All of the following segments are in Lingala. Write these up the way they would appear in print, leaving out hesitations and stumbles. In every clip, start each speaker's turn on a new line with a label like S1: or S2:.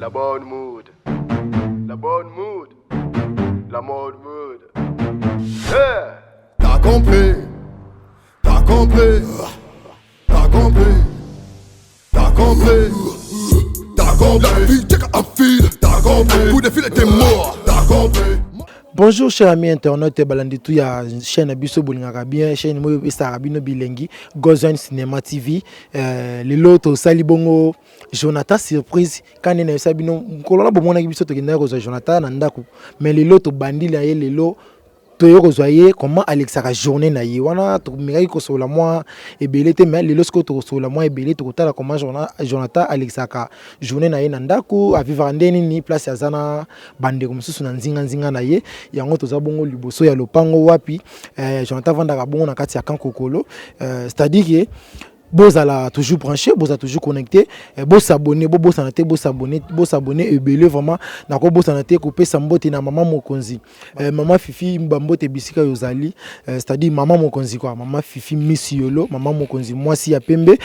S1: La bonne mood. La bonne mood. La mode mood. Yeah.
S2: T'as compris. T'as compris. T'as compris. T'as compris. T'as compris. La vie, t'es qu'un fil. T'as compris. Pour défiler tes morts. T'as compris.
S3: Bonjour chers amis internautes, balanditou ya chaîne Abisso Bolingaka bien, chaîne Moyo Estarabino Bilengi, Gozen Cinema TV, les lotos Salibongo, Jonathan surprise, quand on a sabino, kolona bomona Abisso tokenda ko Jonathan nandaku, mais les lotos bandila et les lots toyo kozoye comment Alexa ka journée na ye wana to mirai ko sola moi et belete mais les losko to sola moi et belete to tala comment Jonathan Alexa ka journée na ye nandaku a vivre ndeni ni place ya zana bande comme susu na nzinga na ye yango to za bongo liboso ya lopango wapi Jonathan vanda ka bongo na kati ya kankokolo c'est-à-dire que bozala toujours branché, bozala toujours connecté, bo s'abonner, bo s'anaté, bo s'abonner et belé vraiment na ko bo s'anaté couper sambote na maman mokonzi. Maman Fifi mbambote bisika yozali, c'est-à-dire maman mokonzi quoi, maman Fifi misiolo, maman mokonzi moi si ya pembe,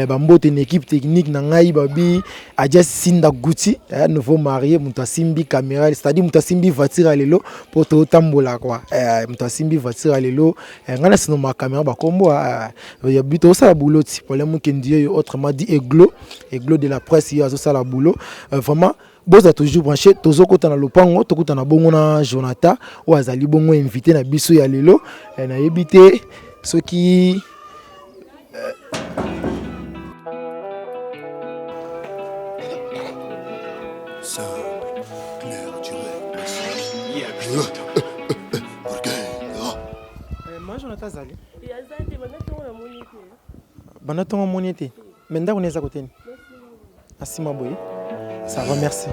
S3: bambote une équipe technique na ngai babi aja sinda guti, nouveau marié mutasimbi caméra, c'est-à-dire mutasimbi voiture lelo pour to tambola quoi. Mutasimbi voiture lelo, ngana sino ma caméra ba kombo ya bito ça boulot pour les gens qui disent autrement dit Eglo de la presse, il y a ça la boulot. Vraiment, vous êtes toujours branché. Tous ceux qui sont dans le pango, tous ceux qui sont dans le Jonathan, ou azali bongo invité na biso ya lelo, na éviter ceux qui moi Jonathan Zali. Banatongo moniete. Menda on est à côté. Asima boy. Ça va, merci.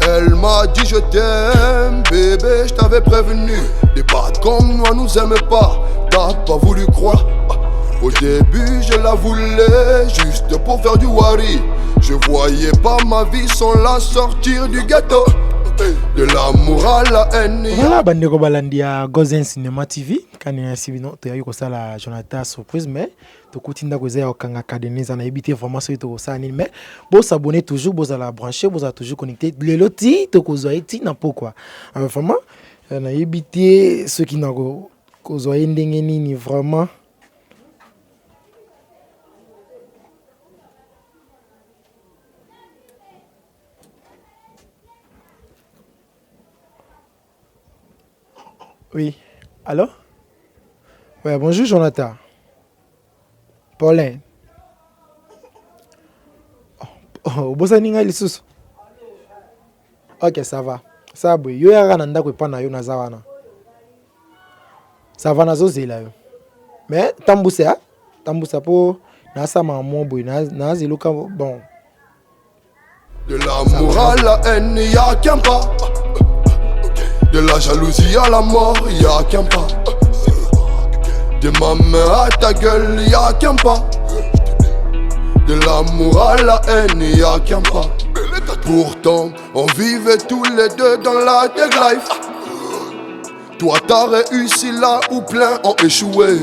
S2: Elle m'a dit je t'aime, bébé, je t'avais prévenu. Les bâtes comme moi nous aiment pas, t'as pas voulu croire. Au début je la voulais juste pour faire du wari. Je voyais pas ma vie sans la sortir du ghetto. De l'amour à la haine.
S3: Voilà, bandeko balandia Gozen Cinema TV. Quand il y a sibino, tu as eu ça la Jonathan surprise, mais tu continues à causer au kanga cadenise en éviter vraiment ce que tu as dit. Mais bon s'abonner toujours, bon à la brancher, bon à toujours connecter. Les lotis, tu causes ti na pourquoi. Vraiment, on a évité ceux qui n'ont causé ni vraiment. Oui, allô? Ouais, bonjour Jonathan. Paulin. Oh, bosa ninga lisusu. Ok, ça va. Ça va, yo ya nanda ko pana yo nazawana. Ça va nazo zela yo. Mais tambusa po na sama mo boy na zeluka bon.
S2: De l'amour à la haine, y'a qu'un pas. De la jalousie à la mort, y'a qu'un pas. De ma main à ta gueule, y'a qu'un pas. De l'amour à la haine, y'a qu'un pas. Pourtant, on vivait tous les deux dans la thug life. Toi t'as réussi là où plein ont échoué.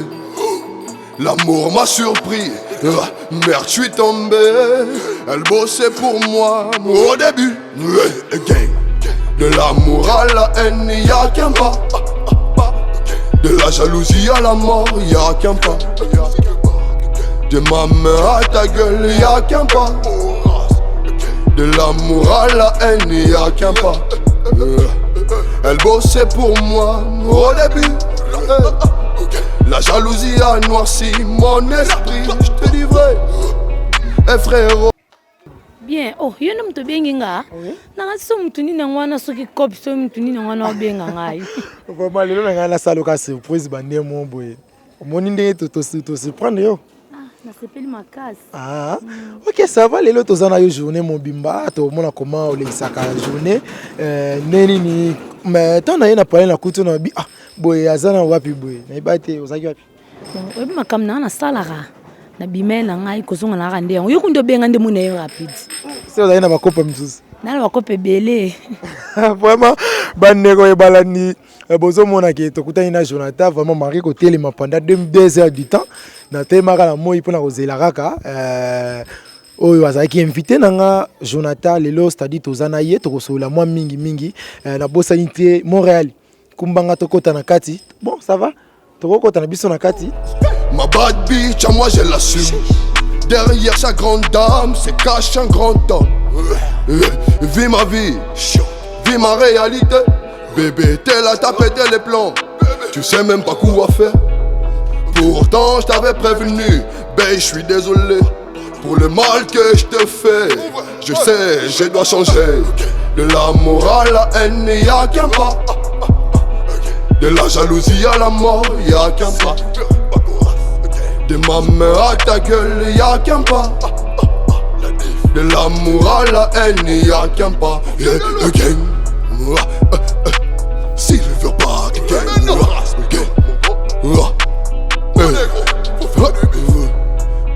S2: L'amour m'a surpris, merde j'suis tombé. Elle bossait pour moi au début. De l'amour à la haine, y'a qu'un pas. De la jalousie à la mort, y'a qu'un pas. De ma main à ta gueule, y'a qu'un pas. De l'amour à la haine, y'a qu'un pas. Elle bossait pour moi au début. La jalousie a noirci mon esprit, je te dis vrai. Eh frérot.
S4: Bien, oh, yo no mtu bengi nga. Na so mtu ni na ngwana so ki copy so mtu ni na ngwana obenga ngai.
S3: Vraiment lelo na ngana salo ka surprise bande mo boy. Moni ndenge to se prendre yo.
S4: Ah, na sepeli makasi.
S3: Ah. OK, ça va lelo to zana yo journée mon bimba, to mona comment o lesaka journée. Neni ni mais tant na yena parler na kutu na bi ah boy azana wapi boy. Na ibate ozaki wapi?
S4: Obi makamna na salara. Na bimela ngai kozonga na rande yango yokundo benga nde mona yo rapide.
S3: C'est ozali na bakopa misusu.
S4: Na bakopa belé.
S3: Vraiment bandeko ebalani bozo mona ke tokutani na Jonathan vraiment marqué côté les pendant 2 heures du temps na temaka na moi pona kozela kaka oyo azaki invité nanga Jonathan lelo c'est-à-dire tozana ye tokosola moi mingi na bosani te Montréal kumbanga tokota na kati bon ça va tokota na biso na kati
S2: Ma bad bitch à moi je l'assume. Derrière chaque grande dame se cache un grand homme. Vis ma vie, vis ma réalité. Bébé t'es là t'as pété les plombs. Tu sais même pas quoi faire. Pourtant je t'avais prévenu. Ben je suis désolé pour le mal que je te fais. Je sais je dois changer. De l'amour à la haine y'a qu'un pas. De la jalousie à la mort y'a qu'un pas. De ma main à ta gueule, y'a qu'un pas. De l'amour à la haine, y'a qu'un pas. Yeah, again. Silver Park, again.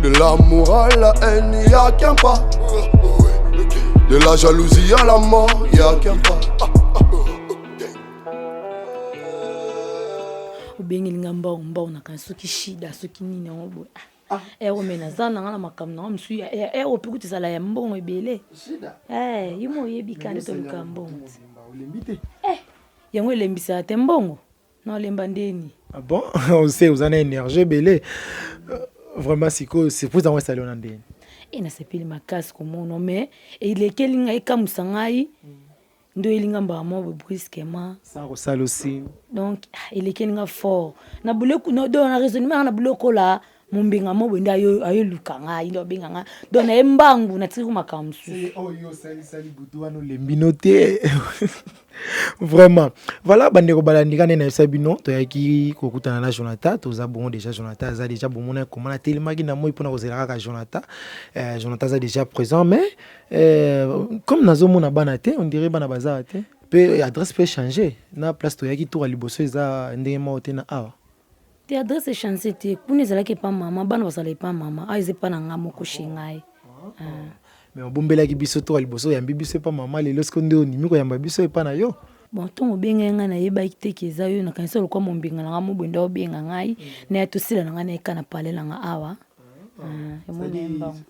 S2: De l'amour à la haine, y'a qu'un pas. De la jalousie à la mort, y'a qu'un pas.
S4: obengelinga mbao na kan soki shida soki nini yango omena za nanga na makambo nanga mosu ope kutizala ya mbongo ebele yimo oyebika nde toluka mbongo yango elembisaka te mbongo na olemba ndeni
S3: bon ose oza na énergie ebele vraiment sikoyo surprise yango esali ona ndeni
S4: nasepeli makasi komona mais elekeli ngai ekamusa ngai ndo elinga mbamo brusquement
S3: sans kosala aussi
S4: donc elekeli nga fort na buloko no do na raisonnement na buloko la mumbinga mo bende ayo luka ngai ndo benga nga do na embangu na tiri makambo
S3: oyo sali butu wana lembino te vraiment voilà bandeko balandika nde na sabino toyaki kokutana na Jonathan toza bongo déjà Jonathan aza déjà bomona comment na telemaki na moi mpona kozela kaka Jonathan aza déjà présent mais comme nazomona bana te on dirait bana baza te pe adresse peut changer na place toyaki tour à liboso eza ndenge moko te na awa
S4: te adresse changer te kuna ezalaki pa mama bana bazala pa mama aize pa na nga moko shingai
S3: mais obombelaki biso tour à liboso yambi biso pa mama lelo siko nde onimi koyamba biso epa na yo
S4: bon ntongo obengai ngai nayebaki te ke eza yo nakanisa lokwa mombinga na nga mobwenda obenga ngai na ya tosila na ngai na eka na pale na nga awa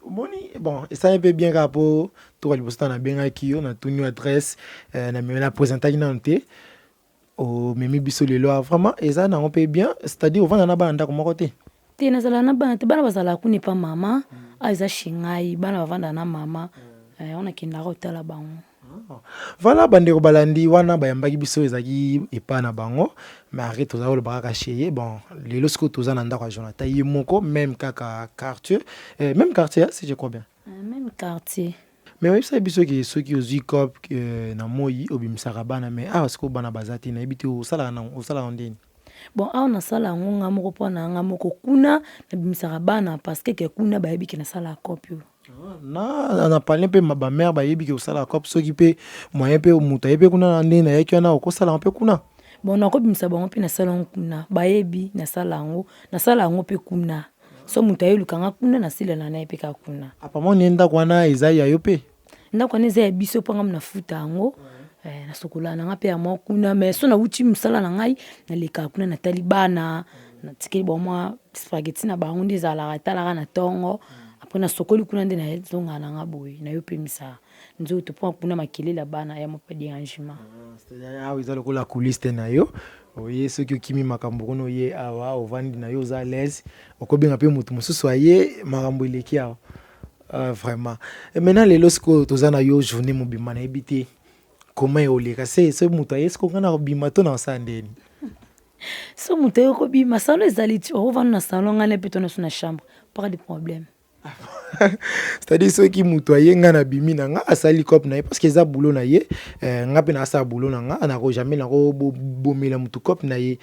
S3: omoni bon esali mpe bien kaka po tour à liboso ta nabengaki yo natuni adresse na présentaki nano te omemi biso lelo vraiment eza nango mpe bien c'est-à-dire ovanda na bana ndako moko te
S4: te nazala na bana te bana bazala kuni pa mama eza shingai bana bavanda na mama onakendaka otala bango
S3: voilà bandeko balandi wana bayambaki biso ezalaki epa na bango mais arrête toza kolobaka kaka cheye bon lelo sikoyo toza na ndako ya Jonathan ye moko même kaka quartier même quartier si je crois bien
S4: même quartier
S3: mais oyebisaki biso ke soki ozwi cop na moi obimisaka bana mais awa sikoyo bana baza te nayebi te osalaka ndeni
S4: bon awa nasala yango nga moko mpona nga moko kuna nabimisaka bana parce que kuna bayebi ke nasala cop yo
S3: na parle mpe bamare bayebi ke osala cop soki mpe moyen mpe moto ayebi kuna na ndeni ayaki wana okosala mpe kuna
S4: bon nakobimisa bango mpe nasala yango kuna bayebi nasala yango mpe kuna so moto ayelukanga kuna nasilana na ye mpe kaka kuna
S3: apamoni ndako wana eza ya yo mpe
S4: ndako wana eza ya biso mpo nga nafuta yango nasokola na nga mpe ya mwa kuna mais so nauti mosala na ngai nalekaka kuna natali bana natikeli bamwa spaghetti na bango nde ezalaka etalaka na ntongo apres nasokoli kuna nde nazongana na nga boye nayopemisa nzoto mpo kuna makelele ya bana ya mopa dérangement
S3: awa eza lokola couliste na yo oye soki okimi makambo kuna oye awa ovandi na yo oza lese okobenga mpe moto mosusu aye makambo eleki awa vraiment maintenant lelo sikoyo toza na yo journée mobima nayebi te comment eoleka se moto aye siko nga na kobima to na osala ndeni
S4: so moto aye kobima salo ezali ti okovanda na salon nga na mpe to na so na chambre pas de problème
S3: c'est-à-dire soki moto aye nga na bimi na nga asali cop na ye parce que eza boulot na ye nga mpe naasala boulot na nga nako jamais nakobomela motu cop na ye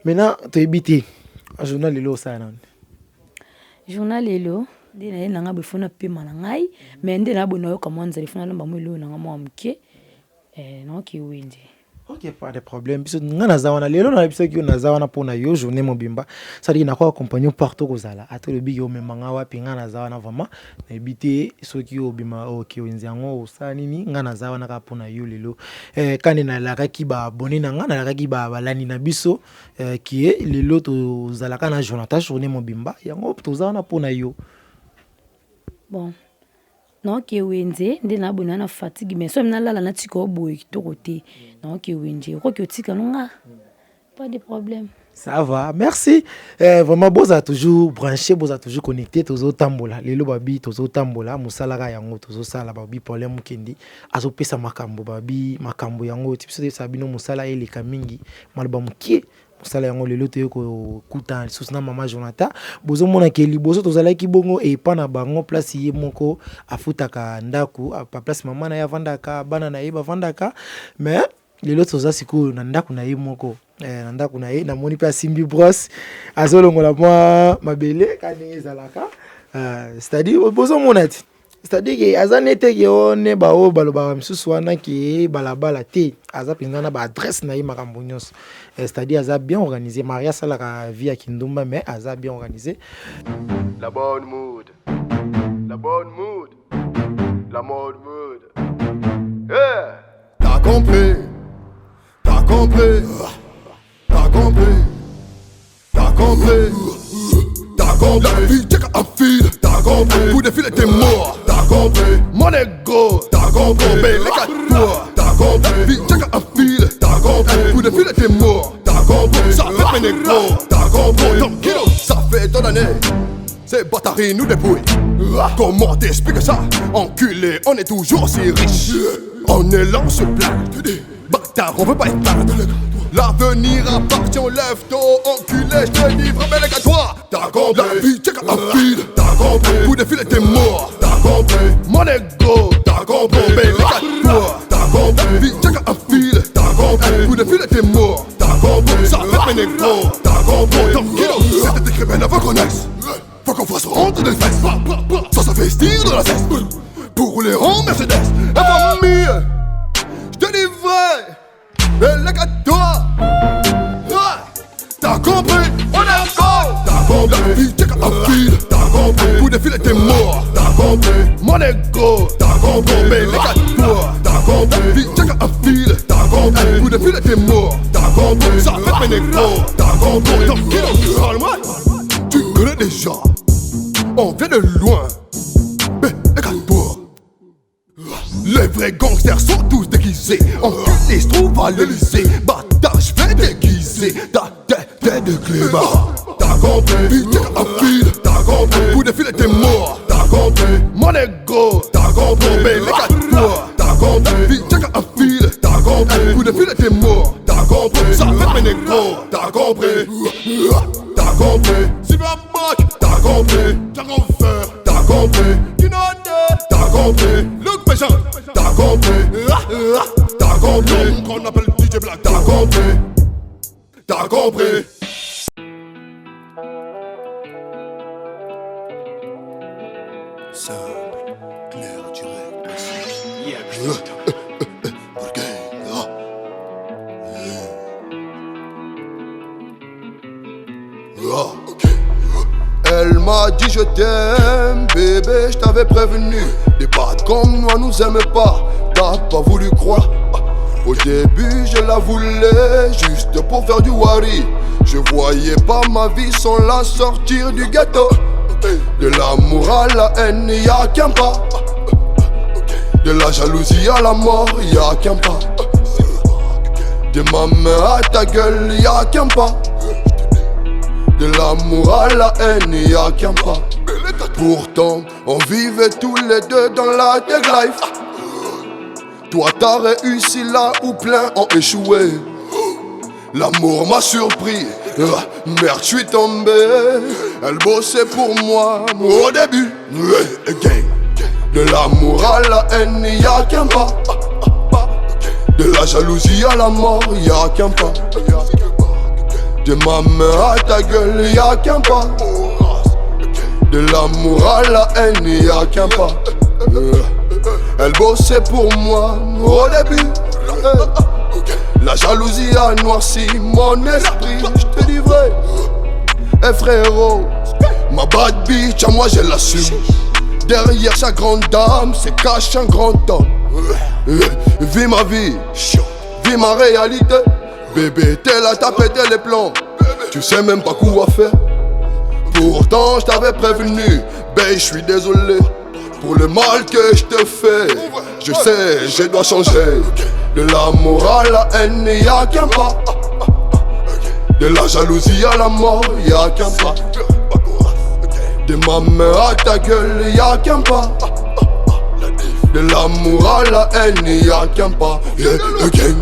S3: maintenant toyebi te journal lelo osala nani
S4: journal lelo nde na ye na nga befona pema na ngai mais nde na boye nayoka mwa nzala efona lomba mo eloo na nga mwa moke naoki wende
S3: Ok, pas de problème. Parce que nous avons les lois, nous avons pour na journée mobimba. Ça dit, nous avons accompagné partout aux ala. À tout le big, mais mangawa pinga na zawa na vraiment. N'habiter ceux qui ont bima ok onziango au sanini. Nous avons na pour na yo lelo. Quand na la kaki ba abonné na nga na la kaki ba lani na biso qui est lelo to zala kana Jonathan journée mobimba. Yango to zawa na pour na yo.
S4: Bon. Non, qui est Wendy, des nabona na fatigue, mais soit là la tiko boy qui côté. Non, qui est Wendy, quoi que tika non pas de problème.
S3: Ça va, merci. Vraiment, vous avez toujours branché, vous avez toujours connecté, tous autres tambola. Les lobabi, tous autres tambola, musala yango, tous autres sala babi problème kendi. Azo pesa makambo babi, makambo yango. Type de sabino musala ele kamingi, malba mukie. Musala yango lelo te ko kuta susna mama Jonathan. Bozo mona ke liboso tozala ki bongo e pa na bango place ye moko afutaka ndaku, pa place mama na ya vandaka, bana na ye ba vandaka. Mais lelo toza siku na ndaku na ye moko. Na ndaku na ye na moni pa simbi brosse azolongola mwa mabele kanenge zalaka. C'est-à-dire bozo mona ti. C'est-à-dire que azanete ke one ba o baloba msusu wana ki balabala te aza pinana ba adresse na ye makambo nyonso. C'est-à-dire aza bien organisé Maria salaka vie à Kindumba mais aza bien organisé.
S1: La bonne mood. La bonne mood. La mode mood. Yeah.
S2: T'as compris. T'as compris. T'as compris. T'as compris. T'as compris. La vie, check un fil. T'as compris. Pour défiler t'es mort. T'as compris. Mon ego. T'as compris. Mais les gars, toi. T'as compris. La vie, check un fil. T'as compris. Pour défiler t'es mort. T'as compris. Ça fait mes négros. T'as compris. Ton kilo. Ça fait ton année. Ces batteries nous débrouillent. Comment t'expliques ça? Enculé, on est toujours si riche. On est là, on se plaint. Bâtard, on veut pas être perdre. L'avenir appartient au lève-tôt. Enculé, je te dis, vraiment les gars, toi. T'as compris. La vie, check un fil. T'as compris. Pour défiler t'es mort. T'as compris. Mon ego. T'as compris. Mais les gars, toi. T'as compris. La vie, check un fil. T'as compris. Pour défiler t'es mort. T'as compris. Ça fait mes négros. T'as compris. Ton kilo. C'était écrit bien avant qu'on naisse. Faut qu'on fasse rentrer des fesses. Sans s'investir dans la cesse. Pour rouler en Mercedes. La famille. Je te dis vrai. Mais les gars, toi. T'as compris. On est encore. T'as compris. La vie, check un fil. T'as compris. Pour défiler t'es mort. T'as compris. Mon ego. T'as compris. Mais les gars, toi. T'as compris. La vie, check un fil. T'as compris. Pour défiler t'es mort. T'as compris. Ça fait mes négros. T'as compris. Ton kilo. Parle-moi. Tu connais déjà. On vient de loin. Mais regarde-toi. Les vrais gangsters sont tous déguisés. Enculés se trouvent à l'Elysée. Bâtard, je vais déguiser. Ta tête est de clébard. T'as compris. Vite un fil. T'as compris. Pour défiler t'es mort. T'as compris. Mon ego. T'as compris. Mais les gars, toi. T'as compris. Vite un fil. T'as compris. Pour défiler t'es mort. T'as compris. Ça fait mes négros. T'as compris. T'as compris. Silver Mark. T'as compris. Django Fer. T'as compris. Kinode. T'as compris. Luc Péchin. T'as compris. T'as compris. Qu'on appelle DJ Black. T'as compris. T'as compris. Simple, clair, direct, précis. Elle m'a dit je t'aime, bébé, je t'avais prévenu. Des bâtes comme moi nous aiment pas, t'as pas voulu croire. Au début je la voulais, juste pour faire du wari. Je voyais pas ma vie sans la sortir du ghetto. De l'amour à la haine, y'a qu'un pas. De la jalousie à la mort, y'a qu'un pas. De ma main à ta gueule, y'a qu'un pas. De l'amour à la haine, y'a qu'un pas. Pourtant, on vivait tous les deux dans la thug life. Toi t'as réussi là où plein ont échoué. L'amour m'a surpris, merde je suis tombé. Elle bossait pour moi au début. De l'amour à la haine, y'a qu'un pas. De la jalousie à la mort, y'a qu'un pas. De ma main à ta gueule, y'a qu'un pas. De l'amour à la haine, y'a qu'un pas. Elle bossait pour moi au début. La jalousie a noirci mon esprit. Je te dis vrai. Eh frérot, ma bad bitch à moi je l'assume. Derrière chaque grande dame se cache un grand homme. Vis ma vie, vis ma réalité. Bébé t'es là, t'as pété les plombs. Tu sais même pas quoi faire. Pourtant je t'avais prévenu. Ben je suis désolé pour le mal que je te fais. Je sais, je dois changer. De l'amour à la haine, y'a qu'un pas. De la jalousie à la mort, y'a qu'un pas. De ma main à ta gueule, y'a qu'un pas. De l'amour à la haine, y'a qu'un pas. Again.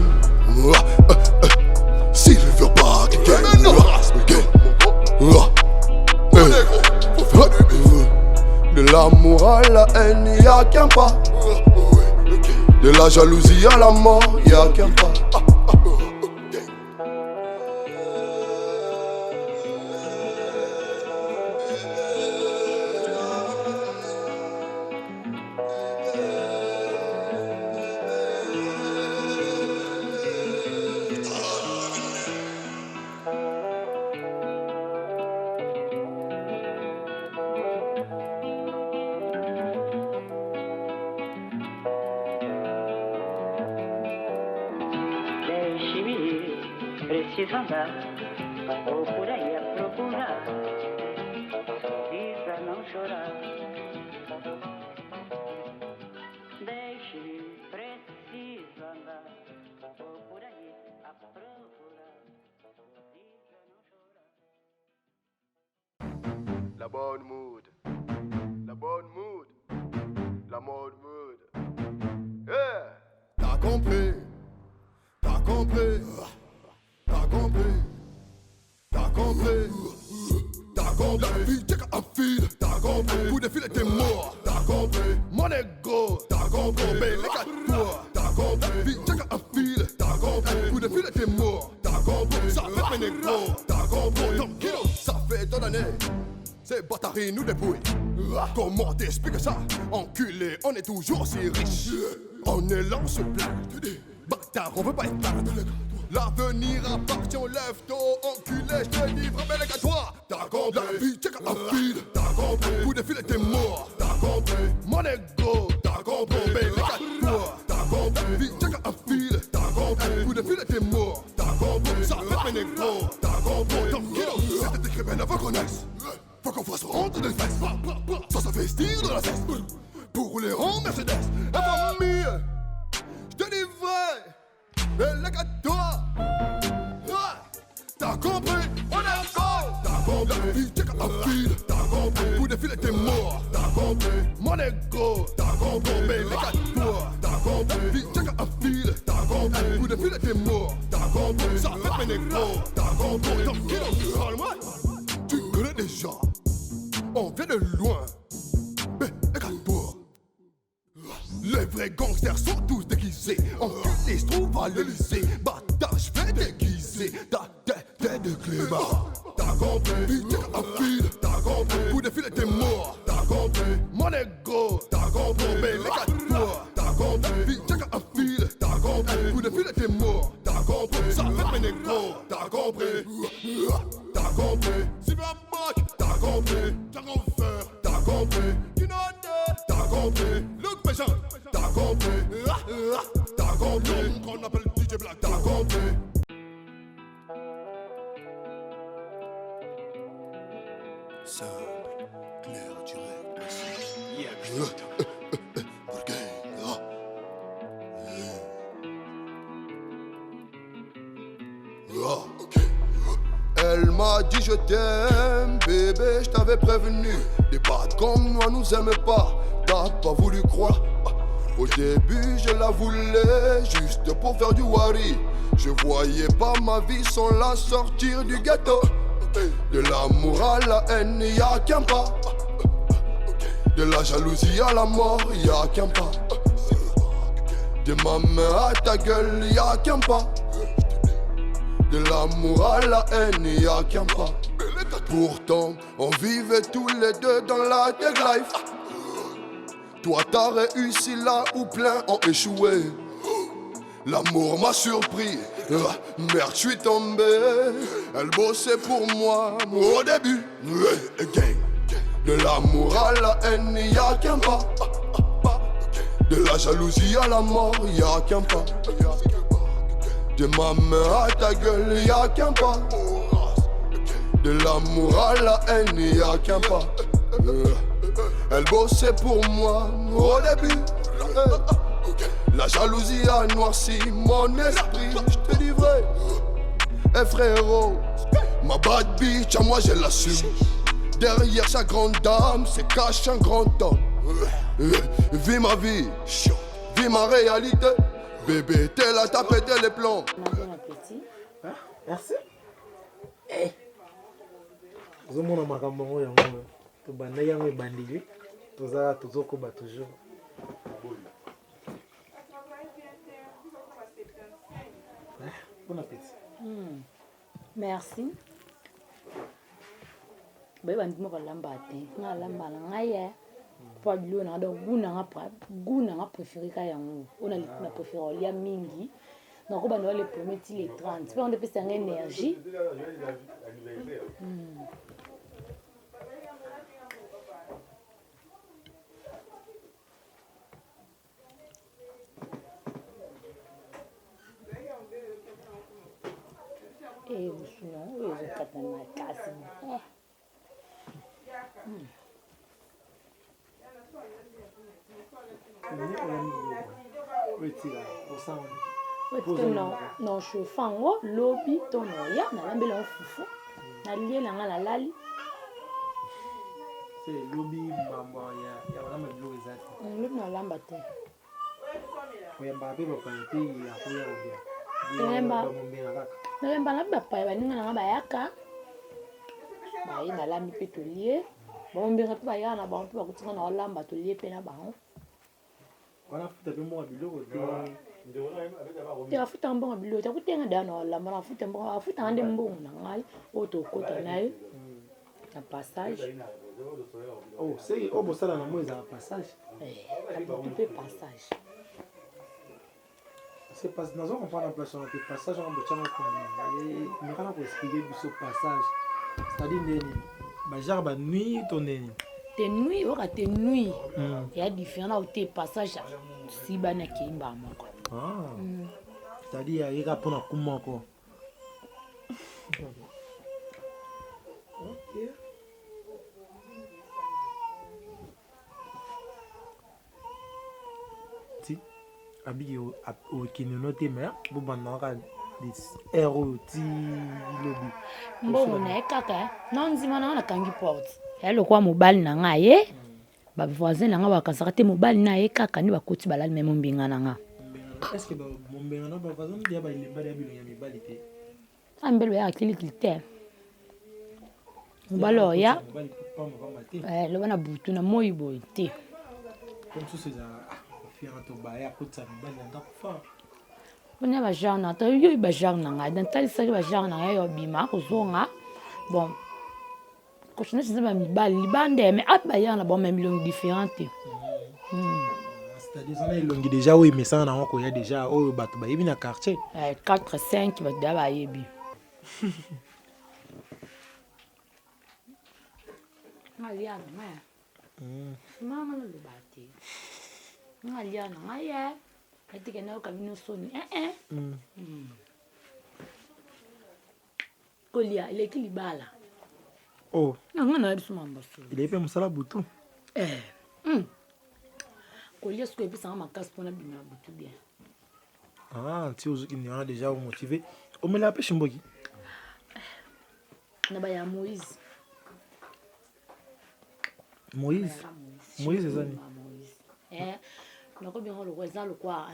S2: Silver back again. De l'amour à la haine, y'a qu'un pas. De la jalousie à la mort, y'a qu'un pas.
S5: Preciso andar, ou por aí a procurar, e pra não chorar. Deixe-me, preciso andar, ou por aí a procurar, e pra não chorar.
S1: La bonne mood. La bonne mood. La mode mood. Yeah.
S2: T'as compris, t'as compris. T'as compris, t'as compris, t'as compris. La vie, check un fil, t'as compris. Pour défiler t'es mort, t'as compris. Mon ego, t'as compris. Mais les gars, toi, t'as compris. La vie, check un fil, t'as compris. Pour défiler t'es mort, t'as compris. Ça fait mes négros, t'as compris. Tranquille, ça fait tant d'années. Ces bataries nous débrouillent. Comment t'expliques ça? Enculé, on est toujours si riche. On est là, on se plaint. Bâtard, on veut pas être malade. L'avenir appartient au lève-tôt, enculé, je te livre, mais les gars, toi, t'as compris. La vie, check un fil, t'as compris. Pour défiler t'es mort, t'as compris. Mon ego, t'as compris. Mais les gars, toi, t'as compris. La vie, check un fil, t'as compris. Pour défiler t'es mort, t'as compris. Ça fait mes négros, t'as compris. Tranquille, c'était écrit bien avant qu'on naisse. Faut qu'on fasse rentrer des fesses, sans s'investir dans la cesse. Pour rouler en Mercedes, la famille, je te dis vrai. Mais les gars, toi, t'as compris, on est encore. T'as compris, la vie, check un fil, t'as compris. Pour défiler t'es mort, t'as compris. Mon ego, t'as compris. Mais les gars, toi, t'as compris. La vie, check un fil, t'as compris. Pour défiler t'es mort, t'as compris. Ça fait mes négros, t'as compris. Tranquille, parle-moi, tu connais déjà. On vient de loin, mais regarde-toi. Les vrais gangsters sont tous déguisés. Enculés se trouvent à l'Elysée. Bâtard, j'vais déguiser. Ta tête est de clébard. T'as compris, vite un fil. T'as compris, pour défiler t'es mort. T'as compris, mon ego. T'as compris, mais les gars, toi. T'as compris, vite un fil. T'as compris, pour défiler t'es mort. T'as compris, ça fait mes négros. T'as compris, t'as compris. Silverback, t'as compris. Django Fer, t'as compris. Kinode, t'as compris. Luc Péchin, t'as compris. T'as compris. Qu'on appelle DJ Black, t'as compris. Simple, clair, direct, précis. Elle m'a dit je t'aime, bébé, je t'avais prévenu. Les bad comme moi nous aiment pas, t'as pas voulu croire. Au début je la voulais juste pour faire du wari. Je voyais pas ma vie sans la sortir du ghetto. De l'amour à la haine, y'a qu'un pas. De la jalousie à la mort, y'a qu'un pas. De ma main à ta gueule, y'a qu'un pas. De l'amour à la haine, y'a qu'un pas. Pourtant, on vivait tous les deux dans la thug life. Toi t'as réussi là où plein ont échoué. L'amour m'a surpris, Merde, je suis tombé. Elle bossait pour moi au début. Gang. De l'amour à la haine, y'a qu'un pas. De la jalousie à la mort, y'a qu'un pas. De ma main à ta gueule, y'a qu'un pas. De l'amour à la haine, y'a qu'un pas. Elle bossait pour moi au début. La jalousie a noirci mon esprit, je te dis vrai. Eh frérot, ma bad bitch, à moi je l'assume. Derrière chaque grande dame, se cache un grand homme. Vis ma vie, vis ma réalité. Bébé, t'es là, t'as pété les plombs.
S4: Bon appétit.
S3: Merci. Tozomona makambo ngo yango tobanda yango ebandeli tozokoba toujours. Bon appétit.
S4: Merci. Beba ndimo balamba te. Nga lamba na ngaye. Kwa bilo na do guna nga préféré ka yango. Ona na préféré lia mingi. Na ko banda le premier ti les 30. Pe on peut faire énergie. Et vous sinon, ils ont quatre ma casse. Non chauffant ngo lobi tono ya na lambela fufu na liela nga la lali
S3: c'est lobi mama ya wana mabilo ezati
S4: lobi na lamba te
S3: oyamba pe papa pe ya koya obia
S4: nalemba na bapa baninga na nga bayaka bayi na lambi pe tolie bamombinga pe bayaka na bango pe bakotinga na olamba tolie pe na bango
S3: wana futa pe mwa biloko
S4: te afuta mbongo biloko takutenga da na olamba na afuta mbongo afuta ande mbongo na ngai oyo tokota na ye na passage
S3: oh c'est au bosala na mo ezala passage
S4: abutu pe passage
S3: c'est pas nazo comprendre en place on a passage on bocha na ko mais kana ko expliquer biso passage c'est-à-dire neni ba genre ba nuit to neni
S4: te nuit oka te nuit ya différent au te passage si bana kimba moko
S3: c'est-à-dire il y a pour na kumoko OK ti abiki o kineno te mais bo banda ka des héros ti lobi
S4: mbongo na ye kaka na nzima na nga nakangi porte ya lokwa mobali na nga ye bavoisin na nga bakansaka te mobali na ye kaka nde bakoti balali me mombinga na nga
S3: est-ce que mombinga na bavoisin dia bailembali ya bilongi ya mibali te
S4: ambelo ya kilikili te mobali oya loba na butu na moi boye te
S3: comme ça c'est fiera to baya kotsa mibali ya ndakufa
S4: on a genre na to yo ba genre na nga dan tali sa ba genre na yo bima kozonga bon ko chine c'est ba mibali libande mais aba ya na bon même langue différente
S3: c'est-à-dire ça ilongi déjà oui mais ça na ko ya déjà o bato ba yebi na quartier
S4: 4 5 ba da ba yebi Aliana mama no bati Aliana ngaya etike na kabino soni kolia ile kilibala
S3: oh
S4: nga na biso mambaso
S3: il est pe musala butu
S4: kolia ce que peut ça makasi pona bima butu bien
S3: ti ozuki ni on a déjà motivé o me la pêche mboki
S4: na ba ya Moïse
S3: Moïse ezani
S4: nako bien le roi le quoi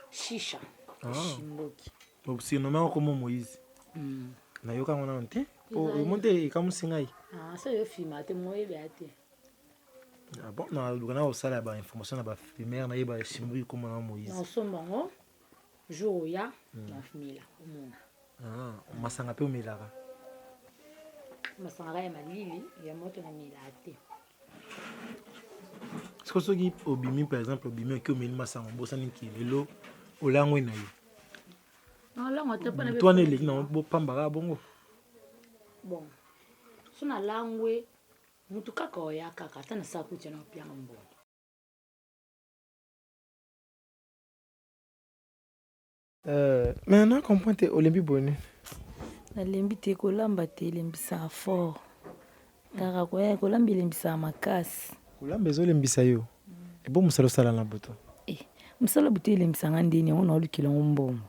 S4: shisha shimboki
S3: si no ma ko Moïse na yoka ngona nte o monte kamusingai
S4: ça yo filma te moye beate
S3: bon na lugana o sala ba information na ba primaire na yeba shimboki comme na Moïse
S4: na sombongo jour ya na famille omona
S3: masanga pe omelaka
S4: masanga ya malili ya moto na milate
S3: est-ce que soki obimi par exemple obimi ki omeli masanga bosani ki lelo olango na yo
S4: Lango te pa na
S3: Toi ne leki na pambaka bongo.
S4: bon. So na langwe mutu kaka oya kaka ata na saa kuti na opianga mbongo.
S3: Mais na comprends te olembi boni.
S4: Nalembi te kolamba te elembisa fort. Kaka koya kolamba elembisa makasi.
S3: Kolamba ezolembisa yo. Ebo musala osala na boto.
S4: Mosala butu elembisanga ndeni yango na olukila ngo mbongo.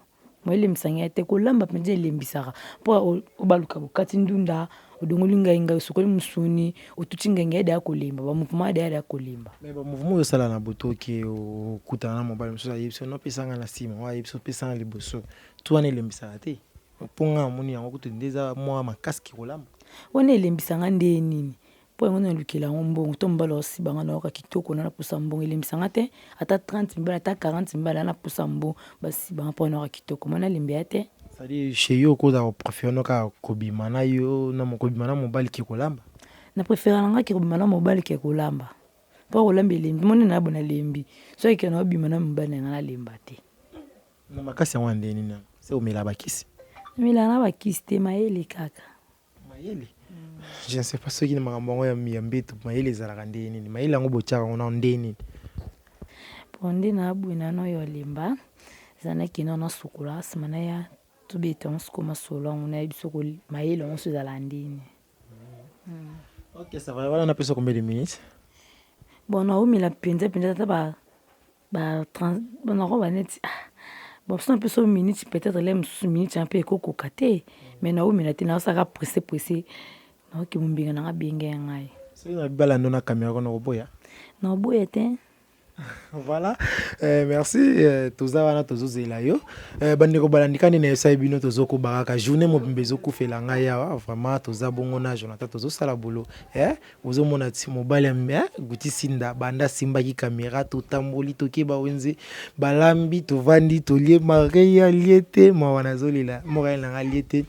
S4: Mo elembisanga ya te kolamba mpenza elembisaka mpo obaluka bokati ndunda odongoli ngai osokoli musuni otuti ngai eda ya kolemba bamuvuma eda ya kolemba.
S3: Mais bamuvuma osala na boto oke okutana na mobali mosusu ayebiso nopesanga na nsima oyo ayebiso opesanga liboso to wana elembisaka te mpo nga amoni yango kutu nde eza mwa makasi kolamba
S4: wana elembisanga nde nini mpo yango nalukela yango mbongo to mobali osibanga nayoka kitoko na napusa mbongo elembisanga te ata 30 mibale ata 40 mibale napusa mbongo basibanga mpo nayoka kitoko mwana lembea te.
S3: C'est-à-dire chez yo koza préféré noka kobima na yo na mokobima na mobali ki kolamba
S4: na préféré nanga ki kobima na mobali ki kolamba mpo kolamba elembi moni na bona lembi so ke na obima na mobali na lemba te
S3: na makasi yango ndeni na c'est omela bakisi
S4: mila na bakisi te mayele kaka
S3: mayele je ne sais pas ce qui ne makambo ya miyambeto mayele ezalaka ndeni ni mayele yango botiaka ngo na ndeni
S4: ponde na abwina no yo lemba zanaki no na sukula simana ya tubeta onsko masolo nguna ibiso ko mayele onso ezala ndeni.
S3: OK ça va voilà na pesa combien de minutes
S4: bon na umila penza ta ba na ko baneti bon c'est un peu so minutes peut-être les minutes un peu koko kate mais na umila te na saka pressé na ki mumbinga na binga ngai
S3: c'est na bala ndona caméra ko na boya
S4: na boya te.
S3: Voilà, merci. Toza wana tozozela yo. Bandeko balandikani na yesa bino tozoko baraka journée mobimbezo kufela ngai ya vraiment toza bongo na Jonathan tozosala bolo. Ozomona ti mobile guti sinda banda simba ki caméra to tamboli to ke ba wenze balambi to vandi to lie mareya liete mo wana zolela mo ga na liete.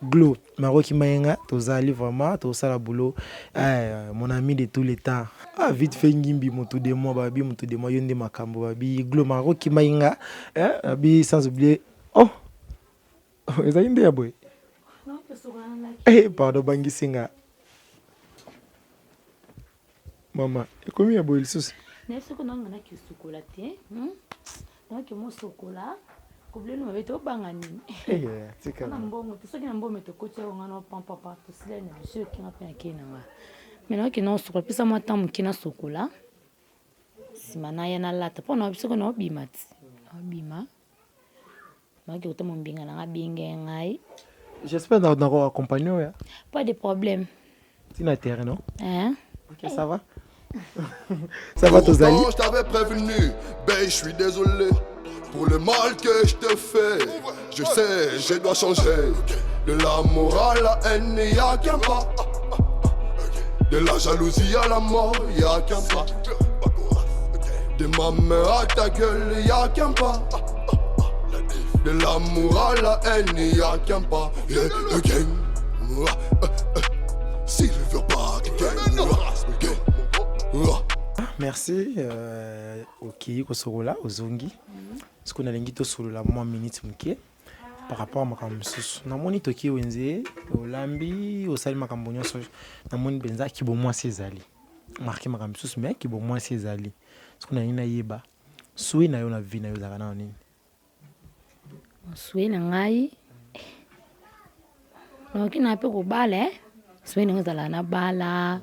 S3: Glo Maroki Mayenga tozali vraiment tosala boulot mon ami de tous les temps vite fait ngimbi moto de moi babi moto de moi yonde makambo babi Glo Maroki Mayenga babi sans oublier ezali nde ya boy pardon bangi singa mama ekomi ya boy lisusu
S4: nese ko nanga na kisukola te donc mo sokola problème avec toi bangani
S3: tika
S4: na mbongo to soki na mbongo to kocha ngana papa to sila na monsieur ki na pe kina nga maintenant que non sokola pisa mo tam kina sokola simana ya na lata po na biso ko na obimati obima maki to mo mbinga na binga ngai
S3: j'espère d'avoir accompagné ya
S4: pas de problème
S3: tina terre non OK ça va
S2: ça va tozali je t'avais prévenu ben je suis désolé pour le mal que je te fais. Je sais, je dois changer. De la morale à la haine, y'a qu'un pas. De la jalousie à la mort, y'a qu'un pas. De ma main à ta gueule, y'a qu'un pas. De l'amour à la haine, y'a qu'un pas. Again. S'il veut pas,
S3: merci OK kosolola ozongi ce qu'on a lingi to solola moi minute muke par rapport à makambo susu namoni toki wenze olambi osali makambo nyonso namoni benza kibo moi sezali marqué makambo susu mais kibo moi sezali ce qu'on a ina yeba suwi na yo na vie na yo zakana nini
S4: suwi na ngai donc na pe ko bale suwi na zala na bala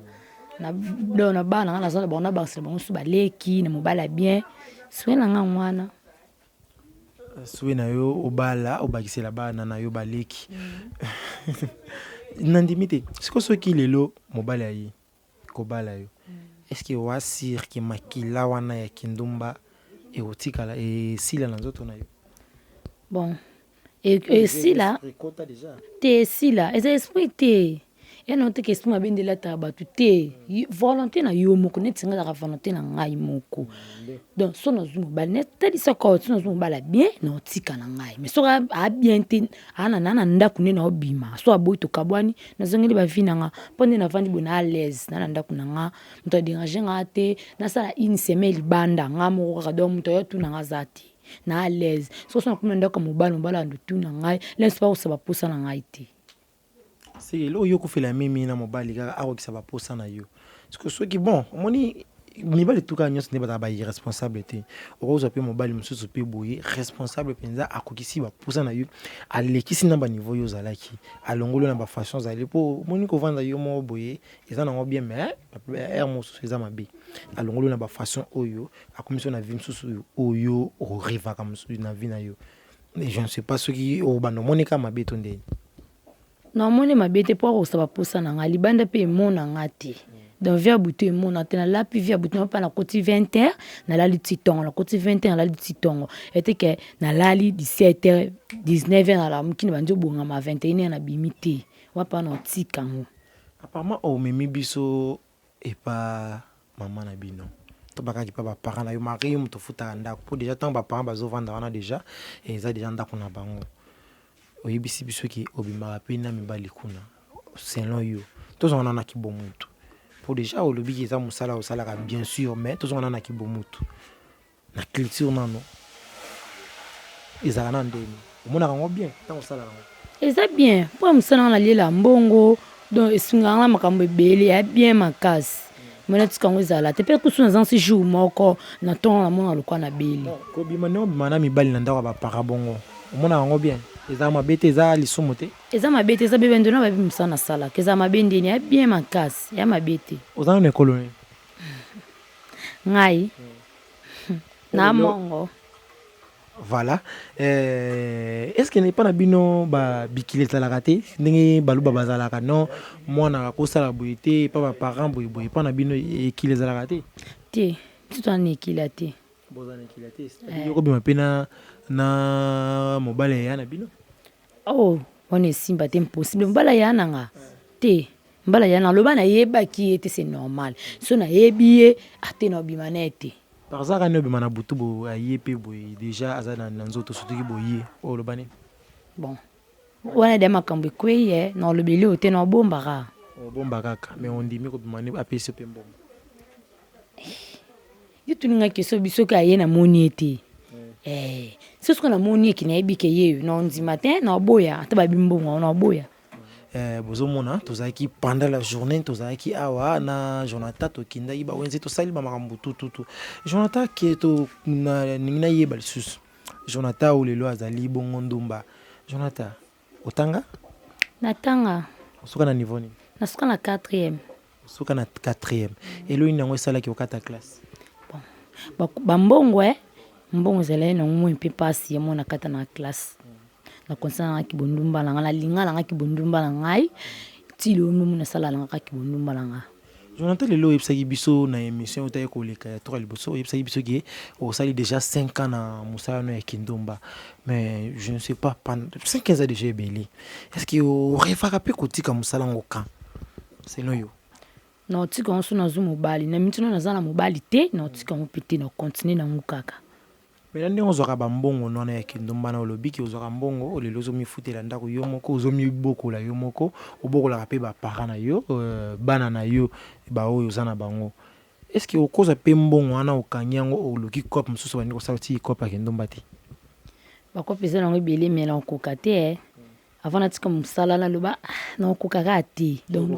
S4: na dona bana na zona bona ba se bon su ba leki na mobala bien suwi na nga mwana
S3: suwi na yo obala obakisela bana na yo baleki nandimite siko soki lelo mobala yi kobala yo est-ce que wasir ki makila wana ya kindumba e otikala e sila na nzoto na yo
S4: bon et sila te sila et esprit te et non te question ma bende la tabatu te volonté na yo moko netinga la volonté na ngai moko donc sono zumo ba net tadi sako sono zumo bala bien na otika na ngai mais so a bien te ana nana ndaku ne na obima so aboyi to kabwani na zongeli ba vina nga ponde na vandi bona à l'aise na ndaku na nga mto déranger nga te na sala une semaine banda nga moko ka donc mto yo tu na nga zati na à l'aise so so na ndako mobala ndo tu na ngai laisse pas ça va posa na ngai te
S3: c'est là yo ko fait la mimi na mobali kaka akokisa baposa na yo parce que soki bon omoni mibali tuka nyonso nde baza bairresponsable te okozwa mpe mobali mosusu mpe boye responsable mpenza akokisi baposa na yo alekisi na baniveau yo ozalaki alongoli na bafaçon ozali mpo omoni kovanda yo moko boye eza nango bien mais ere mosusu eza mabe alongoli na bafaçon oyo akomisi na vie mosusu oyo orivaka mosusu na vie na yo je ne sais pas soki obanda omonika mabe to ndeni
S4: na omoni mabe te mpo akokosa baposa na ngai libanda mpe emona nga te donc via butu emona te nalapi via butu na mpa na koti 20h nalali ti tongo na koti 20h nalali ti tongo ete ke nalali 17h 19h nalamuki na bandi obongama 21h na bimi te wapa na otika ngo
S3: apparemment omemi biso epa mama na bino to bakaki pa baparent na yo mari yo moto ofutaka ndako mpo déjà ntango baparent bazovanda wana déjà eza déjà ndako na bango oyebisi biso ki obimaka mpe na mibali kuna selon yo tozongana na kibomutu pour déjà olobiki eza mosala osalaka bien sûr mais tozongana na kibomutu na culture nano ezalaka na ndeni omonaka yango bien ntango osalaka yango
S4: eza bien mpo mosala nga naliela mbongo donc esungaka nga makambo ebele ya bien makasi mona tika yango ezala te mpe kusu naza nsi jour moko na ntongo namona lokwa na beli
S3: kobima ne obima na mibali na ndako ya bapara bongo omonaka yango bien eza mabe te eza lisumu te
S4: eza mabe te eza bebendo na babi mosala nasalaka eza mabe ndeni ya bien makasi ya mabe te
S3: oza na ekolo ne
S4: ngai na mongo
S3: voilà est-ce que n'est pas na bino babikili ezalaka te ndenge baluba bazalaka non mwana akosala boye te pa baparent boyeboye mpa na bino ekili ezalaka te
S4: te tutu ana ekila te
S3: bozana ekili te yokobima mpe na mobali eya na bino
S4: oh wana esimba te impossible mobala ya nanga te mbala ya naloba nayebaki ye te c'est normal so nayebi ye ate na obima na ye te
S3: parzaka ni obima na butu bo aye mpe boye déjà aza na nzoto sotoki boye oyo oloba nini
S4: bon wana de makambo ekwei ye na olobeli oyo te na obombaka
S3: obomba kaka mais ondimi kobima ni apesi mpe mbongo
S4: yo tuningaki so bisoki aye namoni ye te so soki namoni eki nayebi ke ye na ondima te na oboya ata babi mbongo na oboya
S3: bozomona tozalaki pendant la journée tozalaki awa na Jonathan tokindaki bawenze tosali bamakambo tututu Jonathan ke ningi nayeba lisusu Jonathan oyo lelo azali bongo ndumba Jonathan otanga
S4: natanga
S3: osoka na niveau nini
S4: nasuka na 4e
S3: osoka na 4e elo nini yango esalaki okata classe
S4: bambongo mbongo ezalaki nango moi mpe mpasi ye mo nakata na classe nakonsala nanga kibondumba na ngai nalinga nanga kibondumba na ngai ti lelo momu nasala nanga kibondumba na ngai
S3: Jonathan lelo oyebisaki biso na émission otaye koleka ya toka liboso oyebisaki biso ke osali déjà 5 ans na mosala no ya kindomba mais je ne sais pas 5 ans déjà ebele est-ce que orefaka mpe kotika mosala ngo quand selon yo
S4: na otika ngo so nazwa mobali na mitino naza na mobali te na otika ngo mpe te na continue nango kaka
S3: mais ndenge ozwaka bambongo nwana ya kindomba na olobiki ozwaka mbongo olelo ozomifutela ndako yo moko ozomibokola yo moko obokolaka mpe baparent na yo bana na yo baoyo oza na bango est-ce que okozwa mpe mbongo wana okangi yango oloki cope mosusu bandi kosala ti cope ya kindomba te
S4: bakope eza nango ebele me na okoka te avant natika mosala naloba na okokaka te donc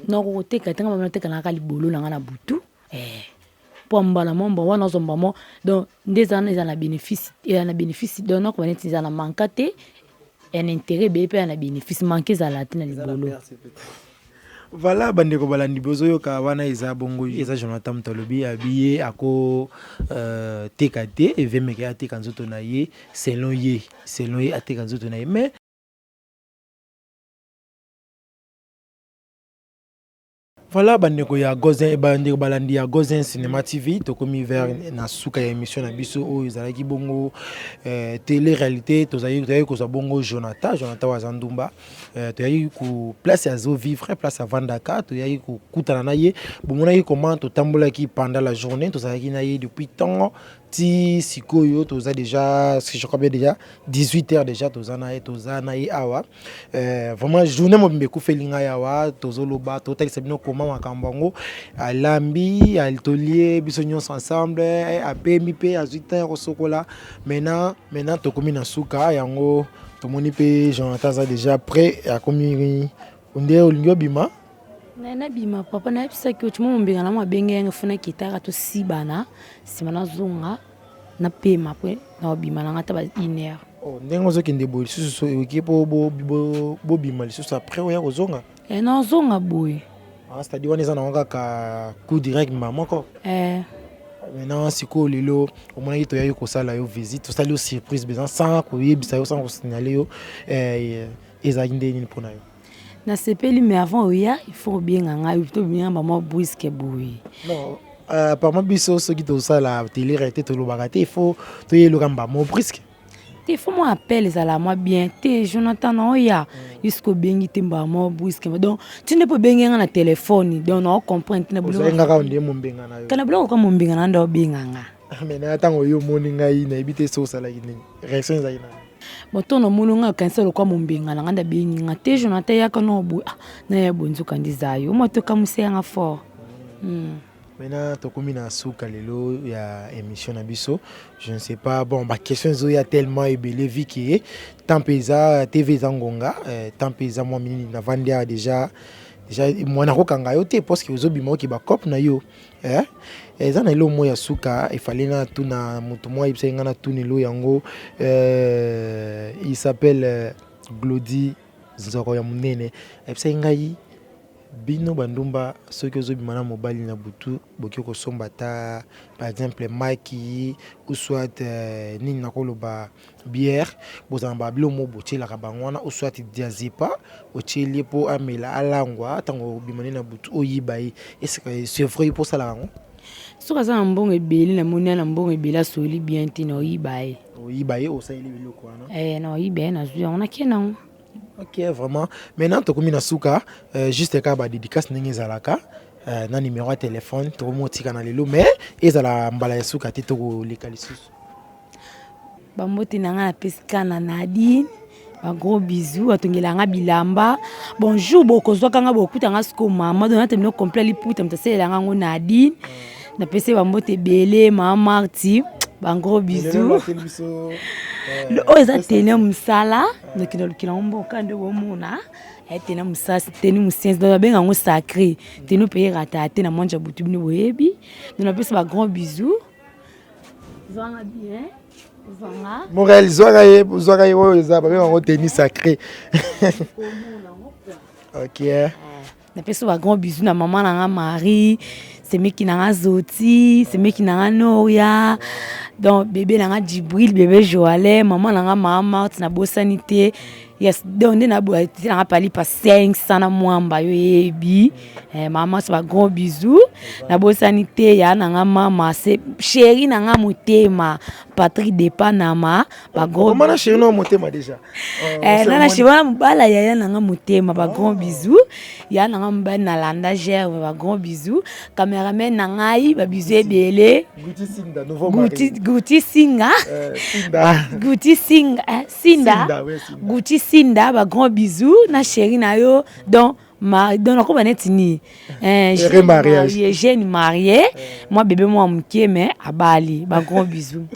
S4: na okokoteka te nga bamana teka naka libolo nanga na butu po mbala momba wana ozomba mo donc nde eza na bénéfice donc nakoba neti eza na manka te un intérêt ebele mpe ya na bénéfice manke ezala te na libolo
S3: voilà bandeko balandi bozoyoka wana eza bongo eza Jonathan moto alobi abiye ako teka te evemeke ateka nzoto na ye selon ye ateka nzoto na ye mais voilà bandeko ya Gozin bandeko balandi ya Gozin Cinéma TV tokomi vers na suka ya émission na biso oyo ezalaki bongo télé réalité tozali kozwa bongo Jonathan wazandumba toyaki ku place ya zo vivre place ya Vandaka toyaki kokutana na ye bomonaki comment totambolaki pendant la journée tozalaki na ye depuis temps ti sikoyo toza déjà je crois bien déjà 18h déjà toza na ye awa vraiment journée mobimbe ku felinga yawa tozoloba totalisa bino comment makambo alambi altolier biso nyonso ensemble apemi pe azuta rosokola maintenant tokomi na suka yango tomoni pe Jonathan za déjà prêt akomi onde olingo bima
S4: na bima papa na bisa ki otima mombinga na mabenge ngefuna kitara to sibana simana zonga na pema pe na bima na ngata ba 1 heure.
S3: Oh, ndenge ozokende boye lisusu oki po bobima lisusu après oya kozonga
S4: Na zonga boye.
S3: c'est-à-dire wana eza nango kaka coup direct moko maintenant sikoyo lelo omonaki toyaki kosala yo visite tosali yo surprise besoin sans koyebisa yo sans kosignale yo ezalaki nde nini mpona yo
S4: Na sepeli mais avant oya il faut bien ngai to bien maman brusque boye.
S3: non apparemment biso soki tosala télé réalité tolobaka te il faut toyeloka mbamo brusque
S4: Il faut moi appeler ça la moi bien te Jonathan na oya jusqu'au bengi timba mo brusque donc tu ne peux bengi na téléphone donc on comprend tu ne peux
S3: ngaka onde mombenga na yo
S4: kana blo ko mombinga na ndo benga nga
S3: mais na tango yo moni ngai na ebite so sala kini réaction za ina
S4: boto no mulunga cancel ko mombinga na nganda bengi nga te Jonathan ya kana obu na ya bonzu kandi zayo mo to kamusenga fort.
S3: Maintenant, tokomi na suka lelo ya émission na biso. Je ne sais pas, bon, ma question zo ya tellement ebele vi ki Tampeza TV zangonga, Tampeza moi mini na vandia déjà moi na kokanga yo te parce que ozo bima ki ba cop na yo. Eza na elo mo ya suka, il fallait na tuna mutu moi ibisa ngana tunilo yango il s'appelle Glody Nzoko ya munene. Ibisa ngai bino bandumba soki ozobima na mobali na butu boki kosomba ta par exemple maki ou soit nini nakoloba bière bozana babilo mo botielaka bangwana ou soit diazepa otieli po amela alangwa tango obimani na butu oyiba ye c'est vrai pour ça la rango
S4: Soka za mbongo ebeli na moni na mbongo ebeli asoli bien ti na oyiba ye
S3: osaili biloko wana
S4: na oyiba ye na zuya on a kena.
S3: Ok, vraiment. Maintenant, tu as suka juste ka ba dédicace ndenge zalaka na numéro de téléphone to moti kana lelo mais ezala mbala ya suka te to leka lisusu.
S4: Ba moti na nga pesika na Nadine. Un gros bisou atongela nga bilamba. Bonjour bokozwa kanga bokuta nga siko mama donc na complet li puta mtasela nga ngo Nadine. Na pese ba moti belé mama Marti. Ba gros bisou. Le oza tena musala nakino kilombo kando bomuna tena musala teni musense donc benga ngo sacré tenu payer rata tena manja butu bini boyebi donc pese ba grand bisou zanga bien zanga
S3: Morel zwaka ye oyo za ba benga ngo teni sacré. Ok.
S4: Na pese ba grand bisou na maman na nga Marie c'est meki na nga Zoti c'est meki na nga Noria. Donc bébé nanga Djibril bébé Joalé maman nanga mama na bosanité yes donc na bo nanga pali pa 500 na mwamba yo yebi maman c'est un gros bisou na bosanité ya nanga mama c'est chéri nanga motema Patrick de Panama ba gros
S3: maman na chéri no motema déjà
S4: na chéri na mbala ya nanga motema ba gros bisou ya nanga mbala na landa gerve ba gros bisou cameraman nanga ba bisou ebele
S3: Guti Sinda nouveau mari
S4: Guti Singa Guti Singa Sinda Guti Sinda ba grand bisou na chéri na yo donc on va net ni jeune marié moi bébé moi mké mais à Bali ba grand bisou.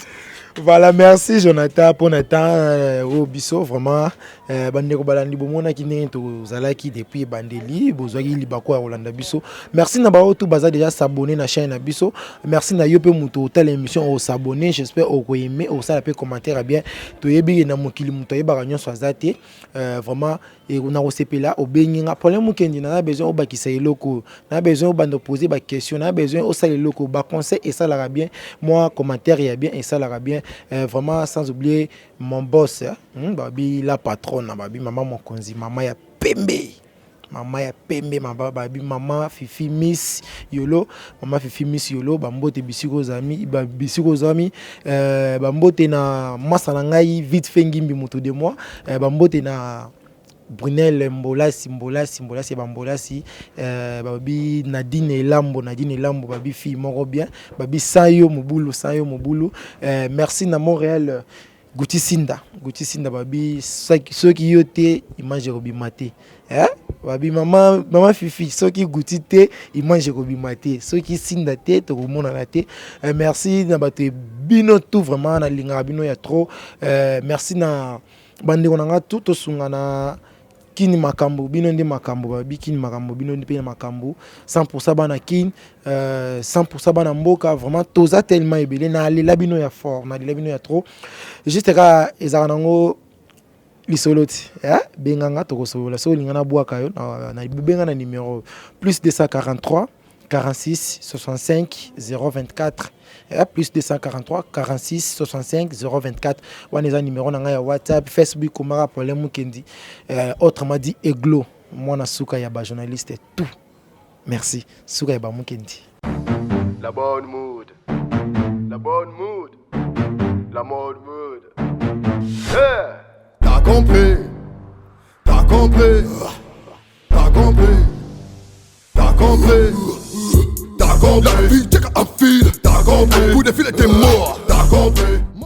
S3: Voilà, merci Jonathan pour notre temps au biso vraiment bandeko balandi bomona ki ndenge tozalaki depuis bandeli bozwaki libako ya Rolanda biso. Merci na ba tout baza déjà s'abonner na chaîne na biso. Merci na yo pe muto telle émission au s'abonner, j'espère au ko aimer au ça pe commentaire bien to yebi na mokili muto yeba nyonso azate vraiment et on a osepela au benginga problème mukendi na besoin au bakisa eloko na besoin au bando poser ba question na besoin au sale loko ba conseil et ça la bien moi commentaire ya bien et ça la bien vraiment sans oublier mon boss babi la patronne babi maman mon konzi maman ya pembe babi maman Fifi Miss Yolo bambote bisiko zami bambote na masala ngai vite fengimbi moto de moi bambote na Brunel Mbolasi bambolasi babi Nadine Lambo babi fille moko bien babi Sayo Mobulu merci na Montréal Guti Sinda babi ceux qui yote image robimate babi maman fifi soki guti te il mange kobima te soki sinda te tokomonana te. Merci na bato bino tout vraiment na linga bino ya trop. Merci na bandeko nanga tout tosungana kini makambo bino ndi makambo babi kini makambo bino ndi pe makambo 100% bana kin 100% bana mboka vraiment toza tellement ebele na lela bino ya fort na lela bino ya trop juste ka ezaka nango lisoloti benganga tokosobola so lingana bwaka yo na benga na numéro plus 243 46 65 024 plus 243 46 65 024 waneza numéro nanga ya WhatsApp Facebook komara problème mukendi autrement dit Eglo mwana suka ya ba journaliste tout merci suka ya ba mukendi
S1: La bonne mood. La bonne mood. La mode mood. Yeah.
S2: T'as compris, t'as compris, t'as compris, t'as compris, t'as compris. La vie, t'es qu'un fil, t'as compris. Pour défiler, t'es mort.